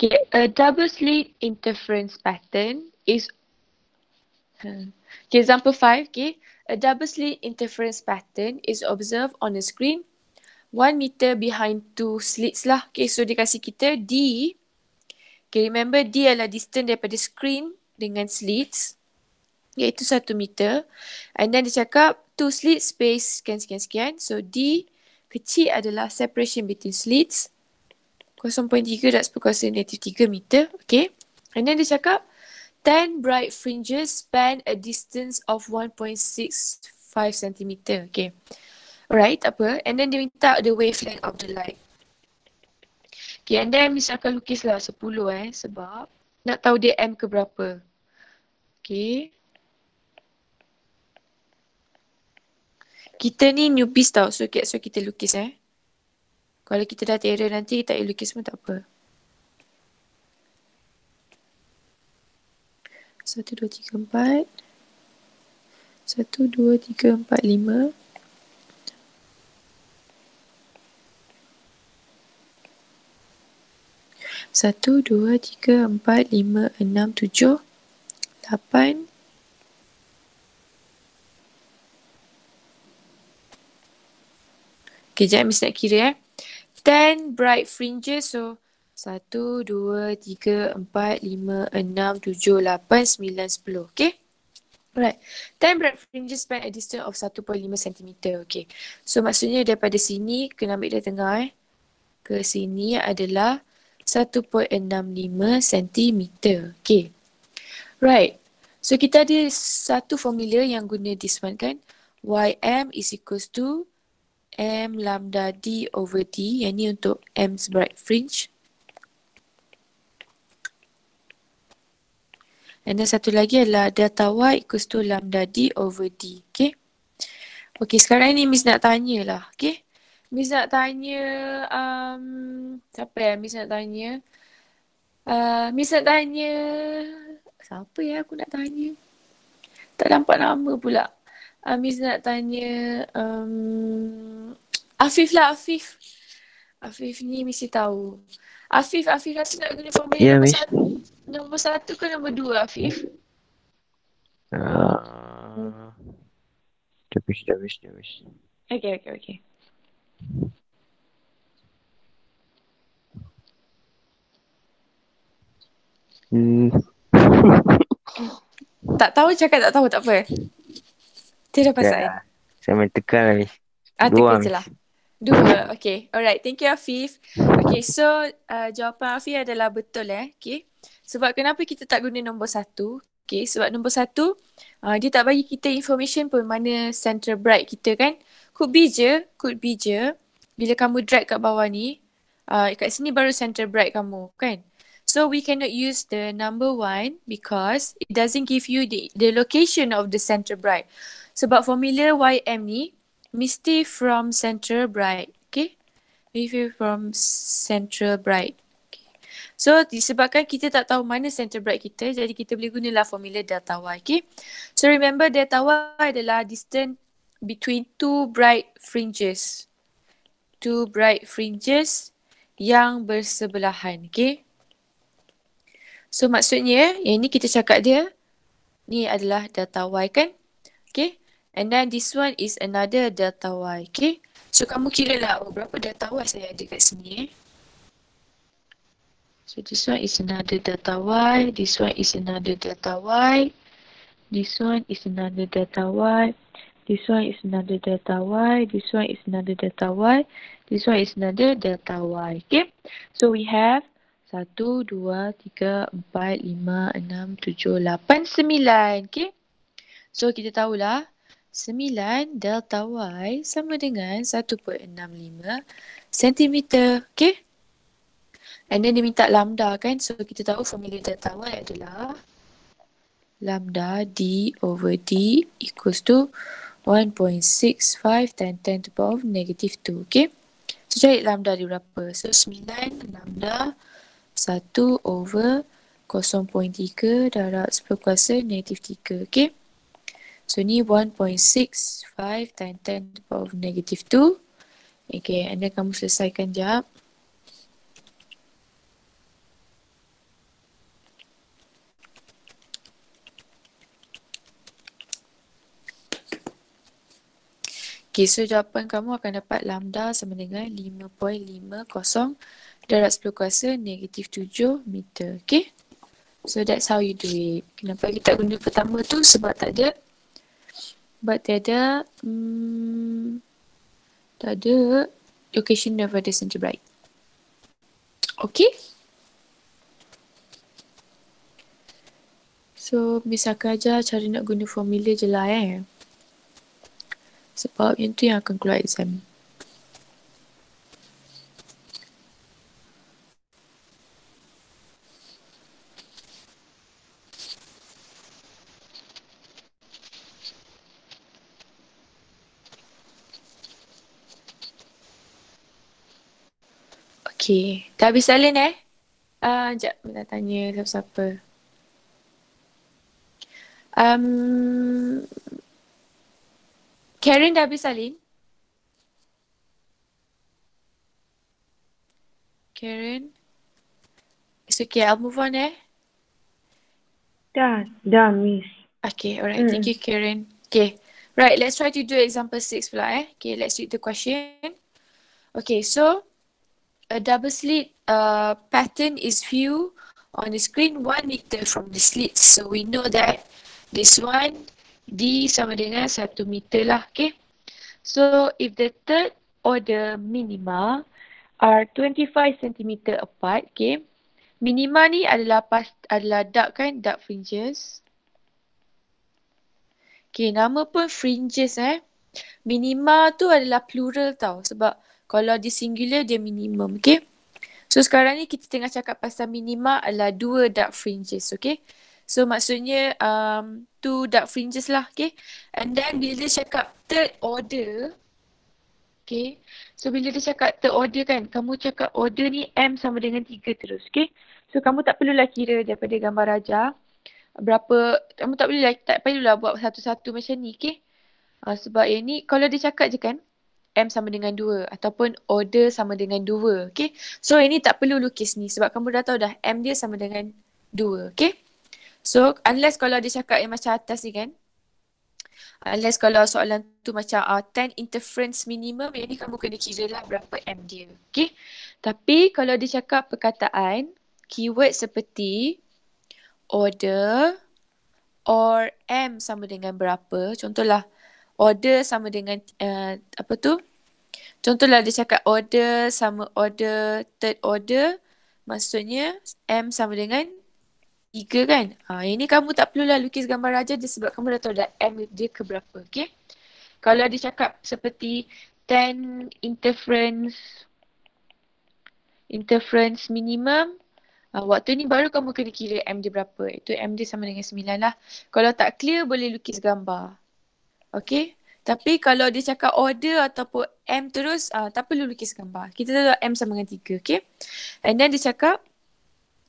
Okay, a double slit interference pattern is okay, example 5, okay. A double slit interference pattern is observed on a screen 1 meter behind two slits lah. Okay, so dia kasih kita D. Okay, remember D adalah distance daripada screen dengan slits, iaitu 1 meter. And then dia cakap two slits space sekian. So D kecil adalah separation between slits 0.3 darab 10 kuasa -3 meter. Okay. And then dia cakap 10 bright fringes span a distance of 1.65 cm. Okay. Alright, apa? And then dia minta the wavelength of the light. Okay, and then misalkan lukislah 10 sebab nak tahu dia M ke berapa. Okay. Kita ni newbies tau, so kita lukis Kalau kita dah terror nanti, tak payah lukis pun tak apa. 1, 2, 3, 4. 1, 2, 3, 4, 5. 1, 2, 3, 4, 5, 6, 7, 8. Okay, sekejap Miss nak kira 10 bright fringes, so 1, 2, 3, 4, 5, 6, 7, 8, 9, 10. Okay. Alright. 10 bright fringes span a distance of 1.5 cm. Okay. So maksudnya daripada sini, kena ambil dari tengah ke sini adalah 1.65 cm. Okay. Right. So kita ada satu formula yang guna this one kan. Ym is equals to M lambda D over D. Yang ni untuk M's bright fringe. And then satu lagi adalah delta Y equals to lambda D over D. Okay. Okay, sekarang ni Miss nak tanya lah. Okay. Miss nak tanya, siapa Miss nak tanya? Miss nak tanya, siapa aku nak tanya? Tak nampak nama pula. Miss nak tanya, Afif lah, Afif. Afif ni mesti tahu. Afif rasa nak guna formula nombor Miss. satu. Nombor 1 ke nombor 2, Afif? Habis. Okay. Tak tahu cakap tak tahu, tak apa. Tidak pasal. Saya main tekan lah, Miss. Tekan je lah. 2, okay. Alright, thank you Afif. Okay, so jawapan Afif adalah betul okay. Sebab kenapa kita tak guna nombor 1? Okay, sebab nombor 1, dia tak bagi kita information pun mana center bright kita kan. Could be je. Bila kamu drag kat bawah ni, kat sini baru center bright kamu kan. So we cannot use the number 1 because it doesn't give you the location of the center bright. Sebab formula Ym ni mesti from central bright. Okay. Review from central bright. Okay. So disebabkan kita tak tahu mana central bright kita, jadi kita boleh gunalah formula delta Y. Okay. So remember delta Y adalah distance between two bright fringes. Two bright fringes yang bersebelahan. Okay. So maksudnya yang ni kita cakap dia ni adalah delta Y kan. Okay. And then this one is another delta Y. Okay. So kamu kira lah berapa delta Y saya ada kat sini So this one is another delta Y. This one is another delta Y. This one is another delta Y. This one is another delta Y. This one is another delta Y. This one is another delta Y. Okay. So we have 1, 2, 3, 4, 5, 6, 7, 8, 9. Okay. So kita tahulah 9 delta Y sama dengan 1.65 cm. Okay. And then dia minta lambda kan. So kita tahu formula delta Y adalah lambda D over D equals to 1.65 10 to the power of negative 2. Okay. So cari lambda dia berapa. So 9 lambda 1 over 0.3 darab 10 kuasa negatif 3. Okay. So ni 1.65 times 10 to the power of negative 2. Okay, and then kamu selesaikan jap. Okay, so jawapan kamu akan dapat lambda sama dengan 5.50 darab 10 kuasa negatif 7 meter. Okay? So that's how you do it. Kenapa kita guna pertama tu? Sebab tak ada tak ada location of the center bright. Okay? So, Miss akan ajar cara nak guna formula je lah sebab yang tu yang akan keluar exam. Okay. Dah habis salin sekejap nak tanya siapa-siapa. Karen dah habis salin? Karen? It's okay, I'll move on Dah, Miss. Okay, alright. Thank you, Karen. Okay. Right, let's try to do example 6 pula Okay, let's read the question. Okay, so a double slit pattern is viewed on the screen 1 meter from the slits. So we know that this one D sama dengan 1 meter lah. Okay. So if the third order minima are 25 centimeter apart. Okay. Minima ni adalah dark kan, dark fringes. Okay, nama pun fringes Minima tu adalah plural tau. Sebab kalau di singular dia minimum. Okay. So sekarang ni kita tengah cakap pasal minima adalah 2 dark fringes. Okay. So maksudnya 2 dark fringes lah. Okay. And then bila dia cakap third order. Okay. So bila dia cakap third order kan. Kamu cakap order ni M sama dengan 3 terus. Okay. So kamu tak perlulah kira daripada gambar rajah. Berapa. Kamu tak perlulah buat satu-satu macam ni. Okay. Sebab yang ni kalau dia cakap je kan. M sama dengan 2 ataupun order sama dengan 2. Okay. So ini tak perlu lukis ni sebab kamu dah tahu dah M dia sama dengan 2. Okay. So unless kalau dia cakap yang macam atas ni kan. Unless kalau soalan tu macam 10 interference minimum, yang ni kamu kena kira lah berapa M dia. Okay. Tapi kalau dia cakap perkataan, keyword seperti order or M sama dengan berapa. Contohlah order sama dengan contohlah dia cakap order sama order third order, maksudnya M sama dengan 3 kan. Yang ni kamu tak perlulah lukis gambar rajah dia sebab kamu dah tahu dah M dia ke berapa. Okay. Kalau dia cakap seperti 10 interference minimum, waktu ni baru kamu kena kira M dia berapa. Itu M dia sama dengan 9 lah. Kalau tak clear boleh lukis gambar. Okay. Tapi kalau dia cakap order ataupun M terus, tak perlu lukis gambar. Kita tahu M sama dengan 3. Okay. And then dia cakap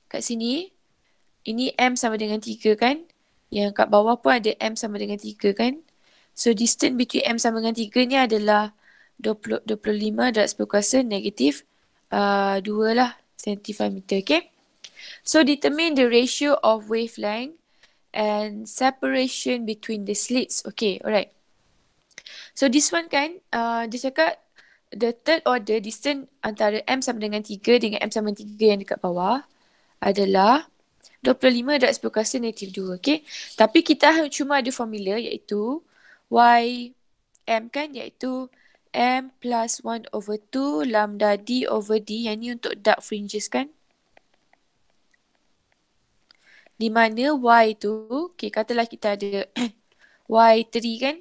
kat sini, ini M sama dengan 3 kan. Yang kat bawah pun ada M sama dengan 3 kan. So distance between M sama dengan 3 ni adalah 25 darab 10 kuasa negatif 2 lah. 75 meter. Okay. So determine the ratio of wavelength and separation between the slits. Okay, alright. So this one kan, dia cakap the third order distance antara M sama dengan 3 dengan M sama dengan 3 yang dekat bawah adalah 25 darab 10 kuasa negatif 2. Okay. Tapi kita cuma ada formula iaitu Y M kan, iaitu M plus 1 over 2 lambda D over D. Yang ni untuk dark fringes kan. Di mana Y tu, okay, katalah kita ada Y3 kan.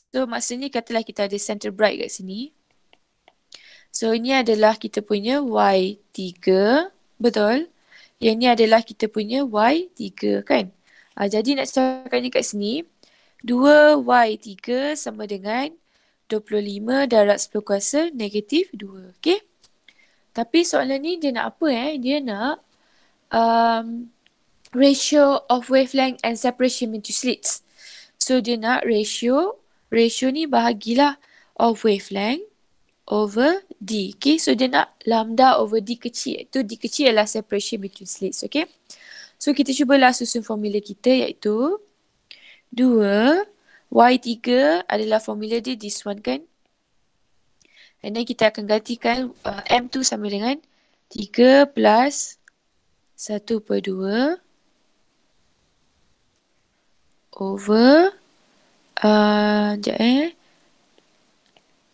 So maksudnya katalah kita ada center bright kat sini. So ini adalah kita punya Y3. Betul? Yang ni adalah kita punya Y3 kan. Jadi nak cakapnya kat sini. 2Y3 sama dengan 25 darab 10 kuasa negatif 2. Okay. Tapi soalan ni dia nak apa Dia nak ratio of wavelength and separation between slits. So dia nak ratio ni bahagilah of wavelength over D. Okay, so dia nak lambda over D kecil. Iaitu D kecil adalah separation between slits. Okay, so kita cubalah susun formula kita iaitu 2 Y3 adalah formula dia this one kan. And then kita akan gantikan M tu sama dengan 3 plus 1/2 over sekejap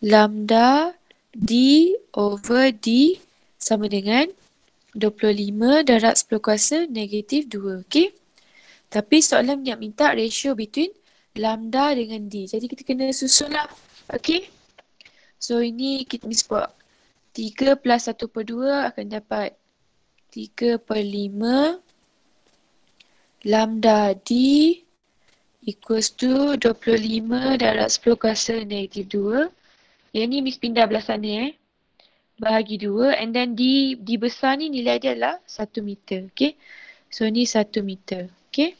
lambda D over D sama dengan 25 darab 10 kuasa negatif 2. Okay. Tapi soalan nak minta ratio between lambda dengan D. Jadi kita kena susun lah. Okay. So ini kita buat 3 plus 1/2 akan dapat 3/5 lambda D equals to 25 darab 10 kuasa negatif 2. Yang ni Miss pindah belah sana bahagi 2 and then D besar ni nilai dia adalah 1 meter. Okay. So ni 1 meter. Okay.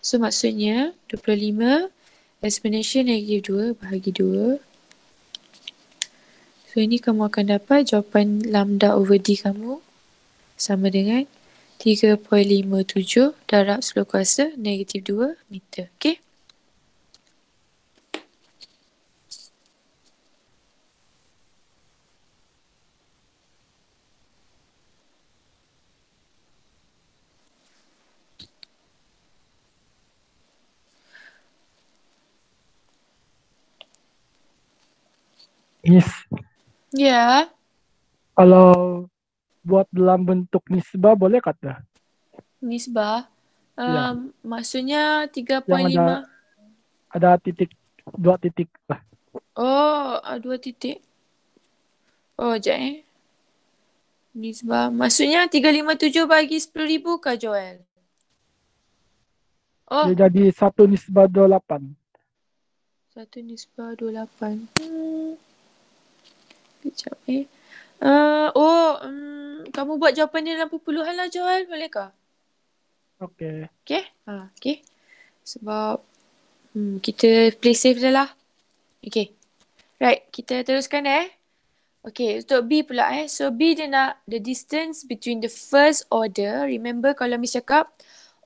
So maksudnya 25 exponential negatif 2 bahagi 2. So ini kamu akan dapat jawapan lambda over D kamu sama dengan 3.57 darab 10 kuasa negatif 2 meter. Okay. Miss, Ya. kalau buat dalam bentuk nisbah boleh kata? Nisbah. Ya. Maksudnya Yang 3.5. ada titik, 2 titik lah. Oh, 2 titik. Oh, sekejap Nisbah. Maksudnya 357 bagi 10,000 kah Joel? Oh, Dia jadi 1 nisbah 28. 1 nisbah 28. Sekejap kamu buat jawapan dia dalam perpuluhan lah Joel. Bolehkah? Okey. Okay? Okay. Sebab kita play safe dah lah. Okay. Right. Kita teruskan Okay. Untuk B pula So B dia nak the distance between the first order. Remember kalau Miss cakap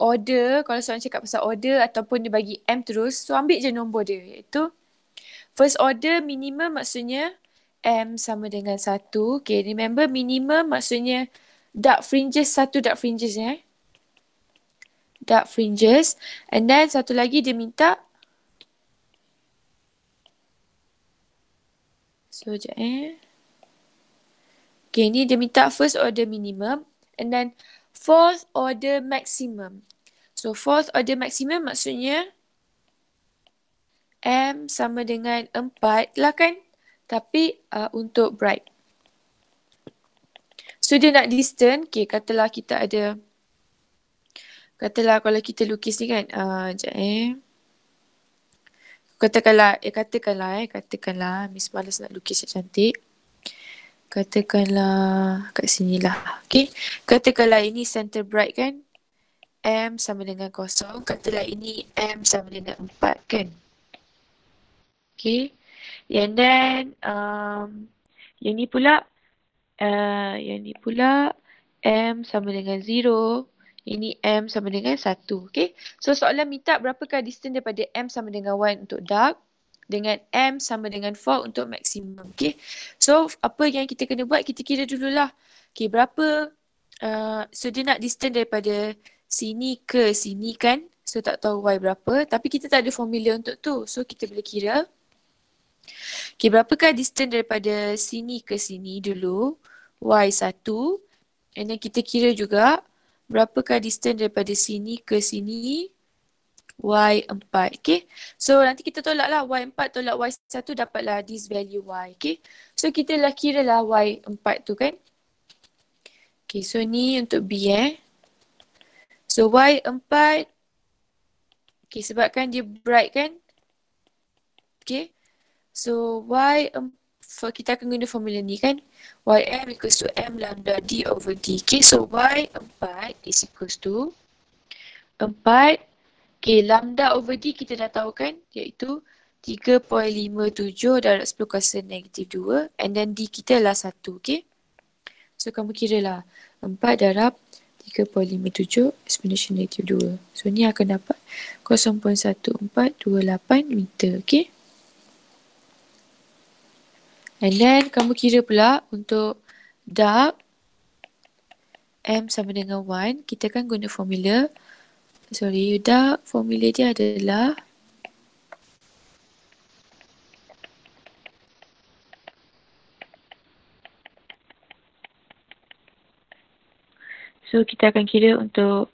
order. Kalau soalan cakap pasal order ataupun dia bagi M terus. So ambil je nombor dia. Iaitu first order minimum maksudnya M sama dengan 1. Okay. Remember minimum maksudnya dark fringes. 1 dark fringes dark fringes. And then satu lagi dia minta. So, sekejap Okay, ni dia minta first order minimum. And then fourth order maximum. So, fourth order maximum maksudnya M sama dengan 4 lah kan. Tapi untuk bright. So, dia nak distance. Okay, katalah kita ada. Katalah kalau kita lukis ni kan. Sekejap Katakanlah. Miss malas nak lukis yang cantik. Katakanlah kat sini lah. Okay. Katakanlah ini center bright kan. M sama dengan 0. Katalah ini M sama dengan 4 kan. Okay. And then yang ni pula M sama dengan 0. Ini M sama dengan 1. Okay. So soalan minta berapakah distance daripada M sama dengan 1 untuk dark. Dengan M sama dengan 4 untuk maksimum. Okay. So apa yang kita kena buat, kita kira dululah. Okay, berapa. So dia nak distance daripada sini ke sini kan. So tak tahu Y berapa. Tapi kita tak ada formula untuk tu. So kita boleh kira. Okay, berapakah distance daripada sini ke sini dulu. Y1. And then kita kira juga. Berapakah distance daripada sini ke sini. Y4. Okay. So nanti kita tolak lah Y4 tolak Y1 dapatlah this value Y. Okay. So kita lah kira lah Y4 tu kan. Okay. So ni untuk B So Y4. Okay. Sebabkan dia bright kan. Okay. So kita akan guna formula ni kan. Ym equals to M lambda D over D. Okay. So Y4 is equals to 4. Okay, lambda over D kita dah tahu kan, iaitu 3.57 darab 10 kuasa negatif 2. And then D kita lah 1, okay. So, kamu kira lah 4 darab 3.57 exponential negatif 2. So, ni akan dapat 0.1428 meter, okay. And then kamu kira pula untuk dark M sama dengan 1. Kita kan guna formula. Dark formula dia adalah so kita akan kira untuk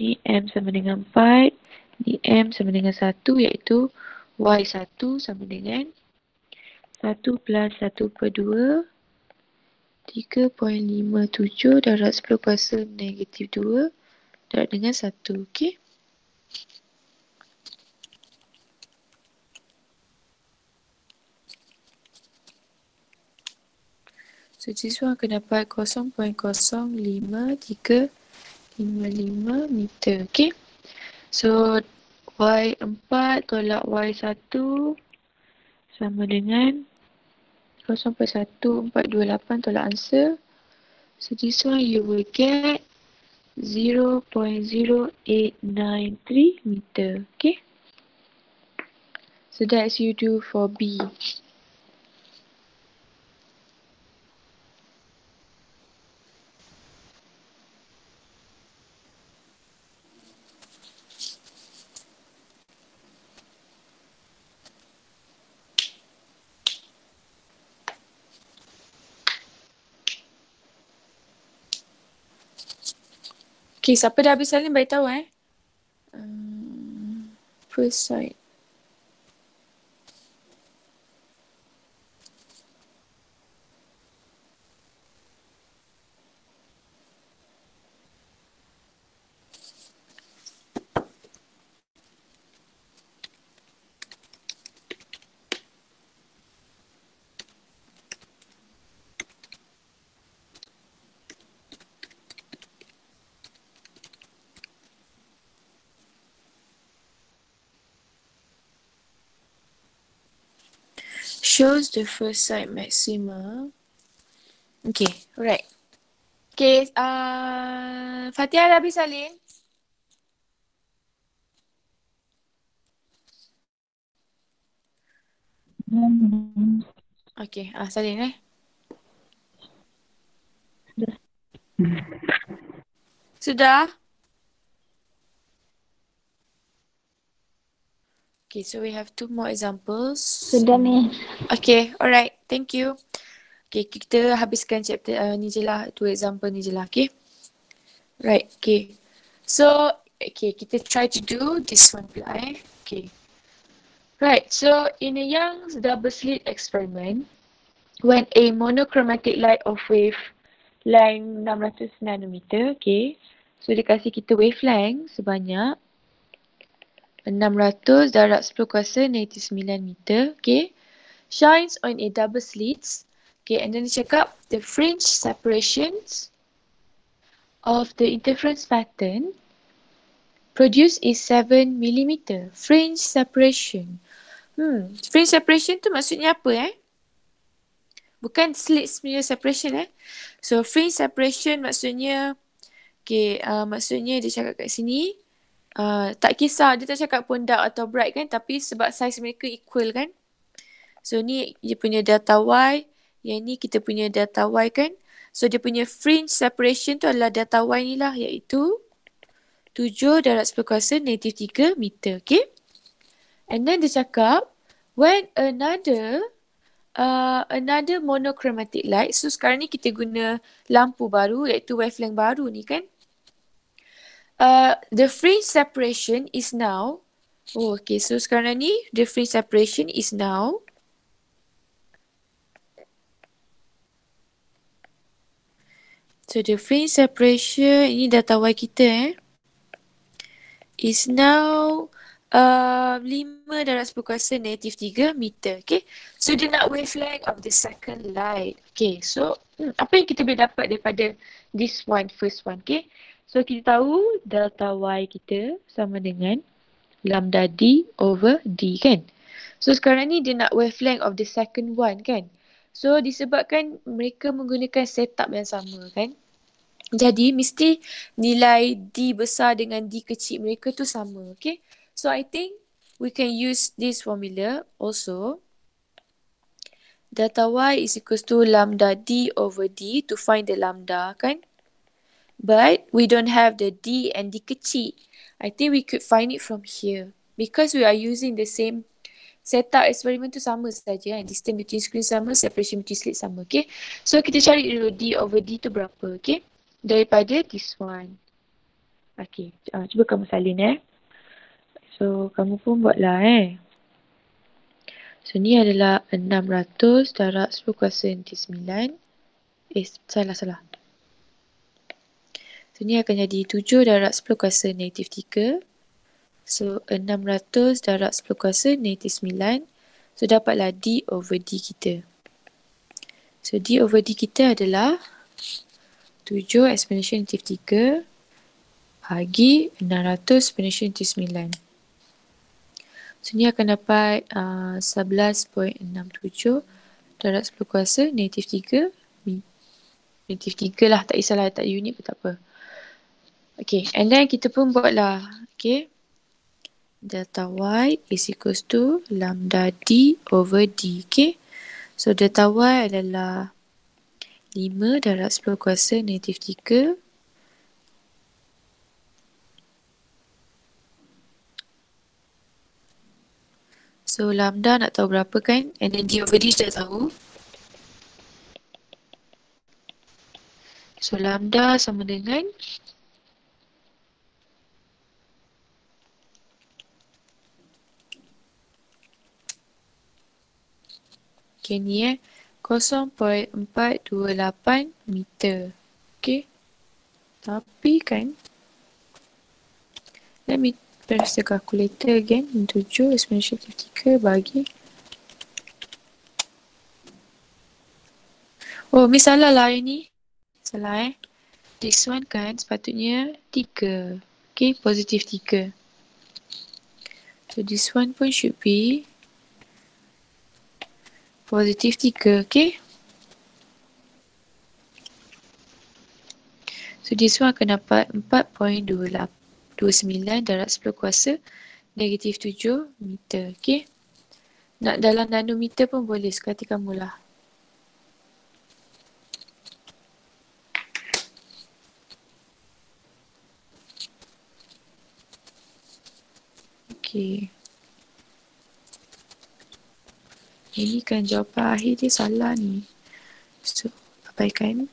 ni M sama dengan 4, ni M sama dengan 1 iaitu Y1 sama dengan 1 plus 1 per 2 3.57 darab 10 kuasa negatif 2 darab dengan 1. Okay. So this one akan dapat 0.053555 meter. Okay. So Y4 tolak Y1 sama dengan 0.1428 tolak answer. So this one you will get 0.0893 meter. Okay. So that's you do for B. Okay, siapa dah habis salin bagi tahu first side. Shows the first side maxima. Okay, alright. Okay, Fatihah dah habis salin? Okay, salin Sudah? Okay, so we have 2 more examples. Sudah, Miss. Okay, alright. Thank you. Okay, kita habiskan chapter ni je lah. 2 example ni je lah, okay? Right, okay. So, okay, kita try to do this one pula Okay. Right, so in a Young's double slit experiment, when a monochromatic light of wavelength 600 nanometer, okay. So dia kasih kita wavelength sebanyak 600 darab 10 kuasa negatif 9 meter, okay. Shines on a double slits, okay. And then dia cakap the fringe separations of the interference pattern produced is 7 millimeter. Fringe separation. Fringe separation tu maksudnya apa Bukan slits punya separation So fringe separation maksudnya okay, maksudnya dia cakap kat sini tak kisah dia tak cakap pun dark atau bright kan, tapi sebab size mereka equal kan. So ni dia punya delta Y, yang ni kita punya delta Y kan. So dia punya fringe separation tu adalah delta Y ni lah, iaitu 7 darab 10 kuasa negatif 3 meter. Okay. And then dia cakap when another monochromatic light. So sekarang ni kita guna lampu baru iaitu wavelength baru ni kan. The fringe separation is now. Okay, so sekarang ni the fringe separation is now. So the fringe separation ini data Y kita is now 5 darab 10 kuasa negatif 3 meter. Okay. So dia nak wavelength of the second light. Okay. So apa yang kita boleh dapat daripada this one, first one. Okay. So kita tahu delta Y kita sama dengan lambda D over D kan. So sekarang ni dia nak wavelength of the second one kan. So disebabkan mereka menggunakan setup yang sama kan. Jadi mesti nilai D besar dengan D kecil mereka tu sama. Okay. So I think we can use this formula also. Delta Y is equals to lambda D over D to find the lambda, kan? But we don't have the D and D kecil. I think we could find it from here. Because we are using the same setup eksperimen tu sama saja kan. Distance between screen sama, separation between slit sama. Okay. So kita cari dulu D over D tu berapa. Okay. Daripada this one. Okay. Cuba kamu salin So kamu pun buatlah So ni adalah 600 darab 10 kuasa NT 9. Salah. So ni akan jadi 7 darab 10 kuasa negatif 3. So 600 darab 10 kuasa negatif 9. So dapatlah D over D kita. So D over D kita adalah 7 exponential negatif 3 bagi 600 exponential negatif 9. So ni akan dapat 11.67 darab 10 kuasa negatif 3. Negatif 3 lah, tak kisahlah tak unit pun tak apa. Okay, and then kita pun buatlah. Okay. Delta Y is equals to lambda D over D. Okay. So delta Y adalah 5 darab 10 kuasa negatif 3. So lambda nak tahu berapa kan? And then D over D sudah tahu. So lambda sama dengan okay ni 0.428 meter. Okay. Tapi kan let me press the calculator again. 7 exponential 3 bagi Miss salah lah ini. Salah This one kan sepatutnya 3. Okay, positif 3. So this one pun should be positif 3, okay? So this one akan dapat 4.29 darab 10 kuasa negatif 7 meter, okay? Nak dalam nanometer pun boleh, sekali kamulah. Okay. Ini kan jawapan akhir dia salah ni. So, abaikan.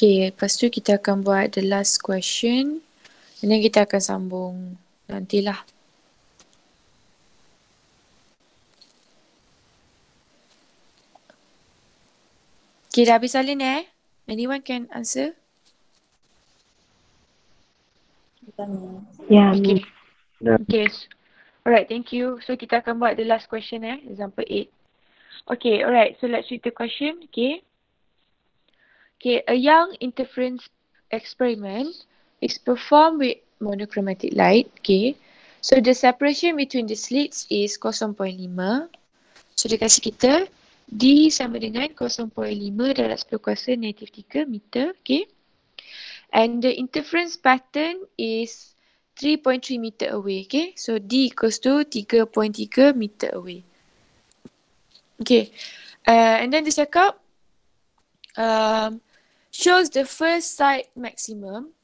Okay, lepas tu kita akan buat the last question. And then kita akan sambung nantilah. Okay, dah habis salin Anyone can answer? Ya, Okay. Dah. Okay. Alright, thank you. So kita akan buat the last question example 8. Okay, alright. So let's read the question. Okay. Okay, a Young interference experiment is performed with monochromatic light. Okay. So the separation between the slits is 0.5. So dia kasih kita D sama dengan 0.5 darab 10 kuasa negatif 3 meter. Okay. And the interference pattern is 3.3 meter away. Okay. So D equals to 3.3 meter away. Okay. And then dia cakap shows the first side maximum.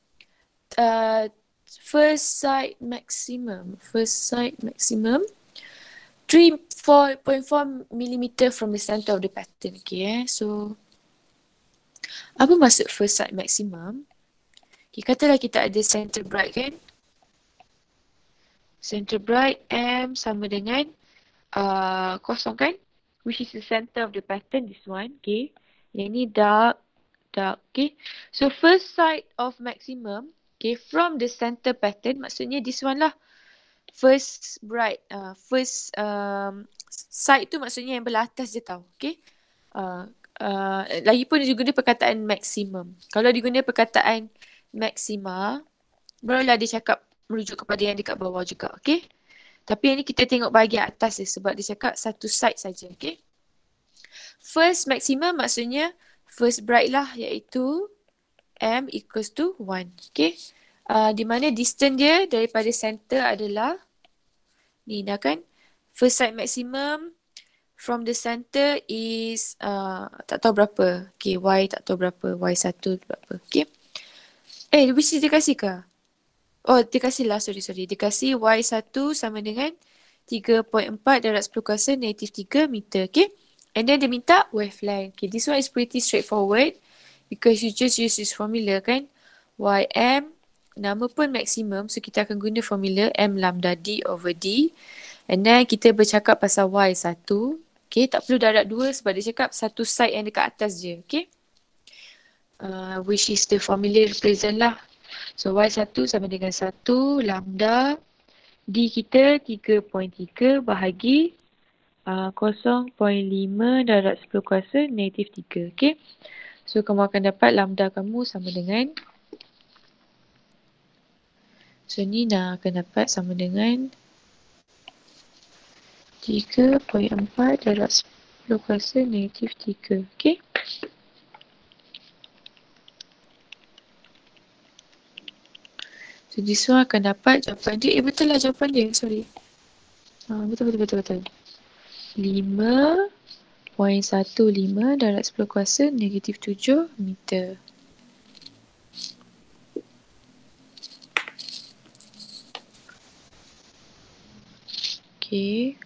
First side maximum 4.4 millimeter from the center of the pattern. Okay, so apa maksud first side maximum? Okay, katalah kita ada center bright kan. Center bright M sama dengan kosong kan, which is the center of the pattern, this one. Okay, yang ni dark. Okay, so first side of maximum, okay, from the center pattern, maksudnya this one lah. First bright, first side tu maksudnya yang belah atas je tau. Okay, Lagipun dia guna perkataan maximum. Kalau diguna perkataan maxima, barulah dia cakap merujuk kepada yang dekat bawah juga. Okay? Tapi yang ni kita tengok bahagian atas dia sebab dia cakap satu side saja. Okay? First maximum maksudnya first bright lah, iaitu M equals to 1. Okay? Di mana distance dia daripada center adalah ni dah kan. First side maximum from the center is tak tahu berapa. Okay, Y tak tahu berapa. Y1 berapa. Okay. Which is dia kasih ke? Oh, dia kasih lah. Sorry. Dia kasih Y1 sama dengan 3.4 darab 10 kuasa negatif 3 meter. Okay. And then dia minta wavelength. Okay, this one is pretty straightforward because you just use this formula kan. Ym, nama pun maximum. So, kita akan guna formula M lambda D over D. And then kita bercakap pasal Y1. Okay, tak perlu darab 2 sebab dia cakap satu side yang dekat atas je. Okay. Which is the formula represent lah. So, Y1 sama dengan 1 lambda D kita 3.3 bahagi 0.5 darab 10 kuasa negatif 3. Okay. So, kamu akan dapat lambda kamu sama dengan, so ni dah akan dapat sama dengan 3.4 darab 10 kuasa negatif 3. Okay. So, this one akan dapat jawapan dia. Betul lah jawapan dia. Sorry. Betul. 5.15 darab 10 kuasa negatif 7 meter. Okay.